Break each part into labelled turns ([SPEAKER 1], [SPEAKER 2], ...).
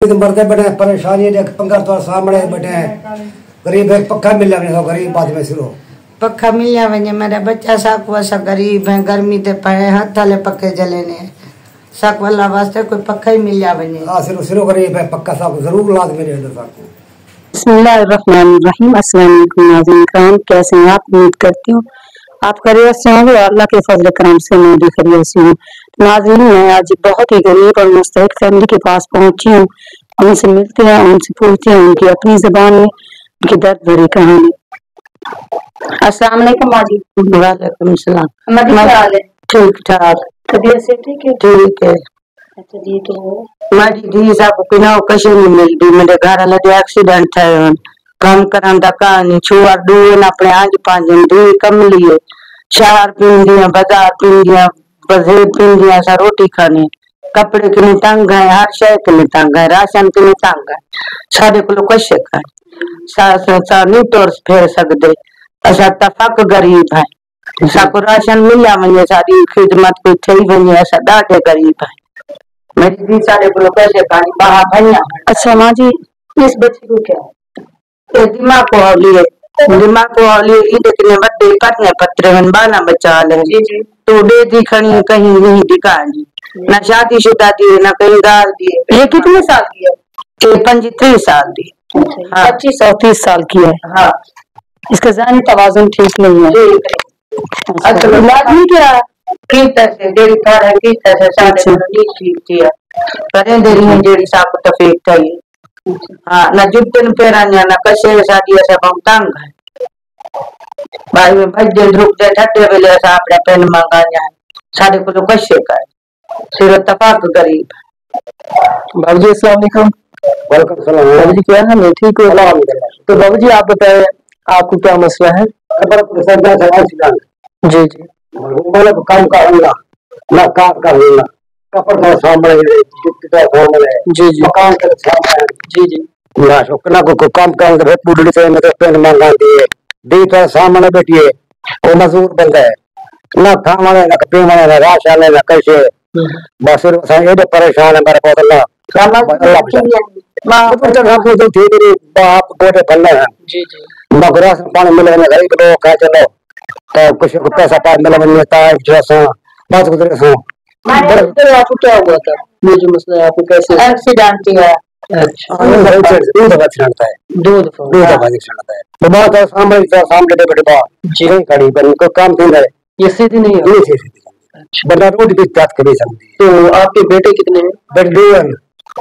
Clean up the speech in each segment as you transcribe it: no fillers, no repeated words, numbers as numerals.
[SPEAKER 1] मरते बैठे परेशानी पंखा तो सामने बैठे गरीब एक पक्का मिल जाए गरीब बाद में शुरू
[SPEAKER 2] पक्का मिल जाए मेरा बच्चा साक वसा गरीब है गर्मी ते पड़े हाथ थाले पक्के जले ने साक वाला वास्ते कोई पक्का ही मिल जाए
[SPEAKER 1] हां सिरो गरीब है पक्का साक जरूर लाजमी रहे साक।
[SPEAKER 3] बिस्मिल्लाहिर्रहमानिर्रहीम। अस्सलाम वालेकुम नाज़रीन किराम, कैसे हैं आप? उम्मीद करती हूँ आप खैरियत से होंगे और अल्लाह के फजल करम से मैं भी खैरियत से हूँ। नाज़रीन मैं आज बहुत ही गरीब और मुस्तहिक फैमिली के पास पहुंची हूँ। उनसे मिलते हैं, उनसे पूछते हैं उनकी अपनी ज़बान में उनकी दर्द भरी कहानी। अस्सलाम वालेकुम माजी। वालेकुम सलाम। ठीक ठाक,
[SPEAKER 4] तबीयत से ठीक है?
[SPEAKER 3] ठीक है।
[SPEAKER 4] अच्छा जी, तो
[SPEAKER 3] मारी धी साहब पिना कशे नहीं मिलती, मेरे घर वाले एक्सीडेंट थे काम करन दा कहानी छुआ दून अपने आज पांच दी कमली है चार पिंडियां बाजार पिंडियां बजे पिंडियां सा रोटी खाने कपड़े के तंग है, हर शय के तंग है, राशन के तंग है, सारे को कशे कर सा नहीं तोड़ फेर सकते असा तफक गरीब है साको राशन मिला वने सारी खिदमत कोई थई वने ऐसा डाटे गरीब है मेरी दी सारे को कैसे खानी बाहा भैया। अच्छा माँ जी,
[SPEAKER 4] इस बच्चे को क्या है?
[SPEAKER 3] दिमाग को लिए इतने बड़े पतने पत्रे में बाना बचा ले तो दे दी खड़ी कहीं नहीं दिखाई ना शादी शुदा दी ना कहीं गाल दिए।
[SPEAKER 4] ये कितने साल की है?
[SPEAKER 3] 25 साल दी।
[SPEAKER 4] हाँ 25 और 30 साल की है।
[SPEAKER 3] हाँ
[SPEAKER 4] इसका ज़हनी तवाज़ुन ठीक नहीं है।
[SPEAKER 3] अच्छा
[SPEAKER 4] इलाज नहीं किया
[SPEAKER 3] किस तरह से देरी कर है किस तरह से सारे ठीक ठीक किया करें देरी में जेड़ी साप तफीक चाहिए। हाँ ना जुटन पेरान्या ना कशे शादी ऐसा हम तंग है भाई में भाई दे रुक दे ठट्टे वेले ऐसा अपने पेन मांगा जाए सारे को कशे कर सिर तफाक गरीब।
[SPEAKER 4] बाबूजी अस्सलाम वालेकुम।
[SPEAKER 1] वेलकम सलाम।
[SPEAKER 4] बाबूजी क्या हाल है? ठीक हो? तो बाबूजी आप बताएं आपको क्या मसला है? जी जी
[SPEAKER 1] मतलब काम करना ना काम करना कपड़ का सामने जुट का सामने
[SPEAKER 4] जी जी
[SPEAKER 1] मकान के सामने
[SPEAKER 4] जी जी
[SPEAKER 1] ना शुक्ला को काम करने के बुढ़ी से मतलब पेन मांगा दिए दी तो सामने बैठिए वो मजदूर बन गए ना खाने ना पीने ना राशन ना कैसे बस ये परेशान है मेरे को अल्लाह तो ठीक है बाप बोटे फलने हैं
[SPEAKER 4] जी जी
[SPEAKER 1] मगरा से पानी मिले गरीब लोग कह चलो तो कुछ पैसा पास मिला बनता है जैसा बात गुजरे सो
[SPEAKER 4] आपको क्या हुआ था? ये जो मसला है आपको कैसे
[SPEAKER 3] एक्सीडेंट हुआ।
[SPEAKER 4] अच्छा
[SPEAKER 1] दो दफा छिड़ता है
[SPEAKER 4] दो दफा
[SPEAKER 1] छिड़ता है तो बात है सामने बैठे बात जी खड़ी पर को काम क्यों है
[SPEAKER 4] ये सीधी नहीं है।
[SPEAKER 1] ये सीधी अच्छा बड़ा रोड की बात कर सकती है।
[SPEAKER 4] तो आपके बेटे कितने हैं?
[SPEAKER 1] बेटे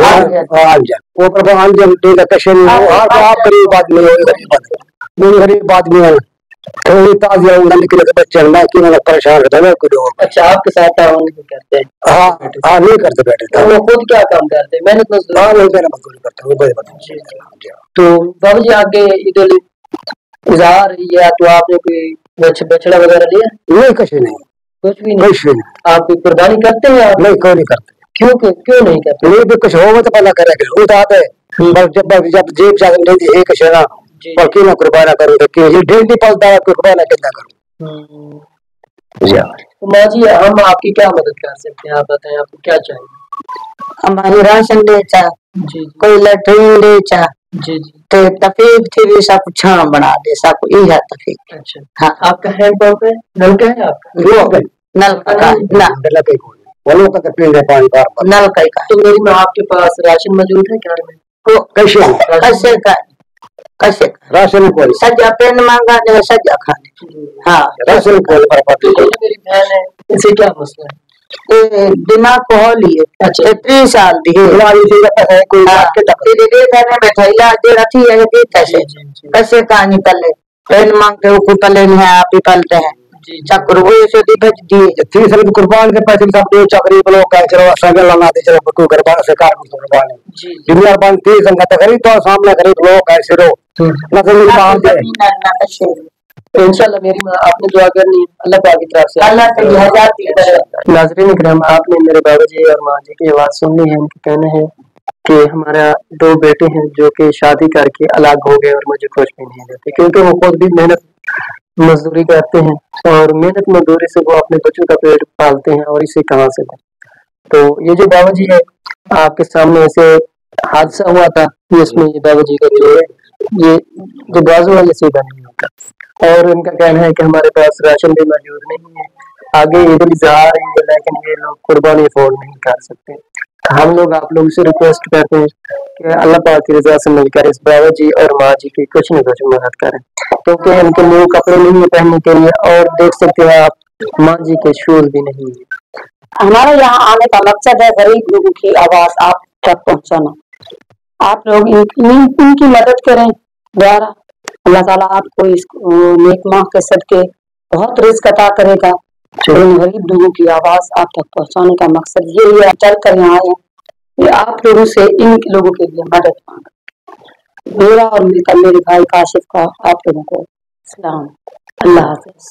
[SPEAKER 1] आंजन वो पर आंजन ठीक है कशन आप गरीब आदमी हो गरीब आदमी है तो ताज़िया उंगली के बच्चे मैं कि मैं परेशान रहता है कुछ।
[SPEAKER 4] अच्छा आपके साथ ताउन नहीं करते?
[SPEAKER 1] हाँ नहीं करते बेटे
[SPEAKER 4] तो वो खुद क्या काम करते हैं? मेहनत मजदूरी?
[SPEAKER 1] हाँ नहीं मेरा मजदूरी करता हूँ।
[SPEAKER 4] तो बाबूजी आगे इधर इजहार या तो आपने कोई बछड़ा वगैरह लिया?
[SPEAKER 1] नहीं कुछ नहीं
[SPEAKER 4] कुछ भी नहीं। आप कोई कुर्बानी करते हैं? आप
[SPEAKER 1] नहीं कोई नहीं करते।
[SPEAKER 4] क्यों नहीं करते?
[SPEAKER 1] नहीं भी कुछ हो तो पता करेगा वो तो आते जब जेब जाकर नहीं दी एक शेरा और क्यों ना कुर्बाना करूँ कि ये डेली पलता है कुर्बाना कितना करूँ।
[SPEAKER 4] तो माँ जी हम आपकी क्या मदद कर सकते हैं? आप बताएं आपको क्या चाहिए?
[SPEAKER 3] हमारी राशन दे चा
[SPEAKER 4] जी
[SPEAKER 3] कोई लैट्रीन दे चा
[SPEAKER 4] जी जी
[SPEAKER 3] ते तफीक थी भी सब छां बना दे सब ई है तफीक।
[SPEAKER 4] अच्छा
[SPEAKER 3] हाँ
[SPEAKER 4] आपका हैंडपंप है? नलका है आपका?
[SPEAKER 3] नलका का ना
[SPEAKER 1] पानी
[SPEAKER 3] नलका का।
[SPEAKER 4] तो मेरी माँ आपके पास राशन मौजूद है घर में?
[SPEAKER 3] तो कैसे
[SPEAKER 1] राशन कोई
[SPEAKER 3] सजा पेन मांगा दे सजा खाने। हाँ
[SPEAKER 1] राशन कोई पर
[SPEAKER 4] मेरी बहन है, इसे क्या मसला है?
[SPEAKER 3] दिमाग को हो लिए।
[SPEAKER 4] अच्छा
[SPEAKER 3] 30 साल दी
[SPEAKER 1] है कोई
[SPEAKER 3] दे घर में थैला दे रखी है कि कैसे कैसे कहानी पले पेन मांगते हो पले नहीं है आप ही पलते हैं चक्र वो ऐसे दी भेज दिए
[SPEAKER 1] 30 साल कुर्बान के पैसे सब दो चक्री लोग कह चलो संग लगा दे चलो कोई कुर्बान से कार कुर्बान
[SPEAKER 4] जी
[SPEAKER 1] दुनिया बन 30 संग तो गरीब तो सामने गरीब लोग कैसे रो मतलब बाहर दे
[SPEAKER 4] तो इंशाल्लाह मेरी माँ आपने दुआ करनी अल्लाह पाक की तरफ से
[SPEAKER 3] अल्लाह से 1000
[SPEAKER 4] नाज़रीन इकराम आपने मेरे बाबा जी और माँ जी की आवाज़ सुननी है। उनका कहना है कि हमारा 2 बेटे हैं जो कि शादी करके अलग हो गए और मुझे खुश भी नहीं देते क्योंकि वो खुद भी मेहनत मजदूरी करते हैं और मेहनत मजदूरी से वो अपने बच्चों का पेट पालते हैं और इसे कहाँ से दें। तो ये जो बाबा जी है आपके सामने ऐसे हादसा हुआ था जिसमें ये बाबा जी का जो बाजू वाले सीधा नहीं होता और उनका कहना है कि हमारे पास राशन भी मौजूद नहीं है, आगे ईद उल जुहा आ रही है लेकिन ये लोग कुर्बानी अफोर्ड नहीं कर सकते। हम लोग आप लोगों से रिक्वेस्ट करते हैं कि अल्लाह पाक की रजा से मिलकर इस बाबा जी और माँ जी की कुछ न कुछ मदद करें, क्योंकि इनके न्यू कपड़े नहीं है पहनने के लिए और देख सकते हैं आप माँ जी के शूज भी नहीं है।
[SPEAKER 3] हमारा यहाँ आने का मकसद है गरीब लोगों की आवाज आप तक पहुँचाना। आप लोग इनकी मदद करें द्वारा अल्लाह ताला आपको इस नेक माह के सदके बहुत रिज़्क अता करेगा। इन गरीब लोगों की आवाज आप तक पहुँचाने का मकसद यही है, चल कर यहाँ आए कि आप लोगों से इन लोगों के लिए मदद मांगा। मेरा और मेरे भाई काशिफ का आप लोगों को सलाम। अल्लाह हाफिज।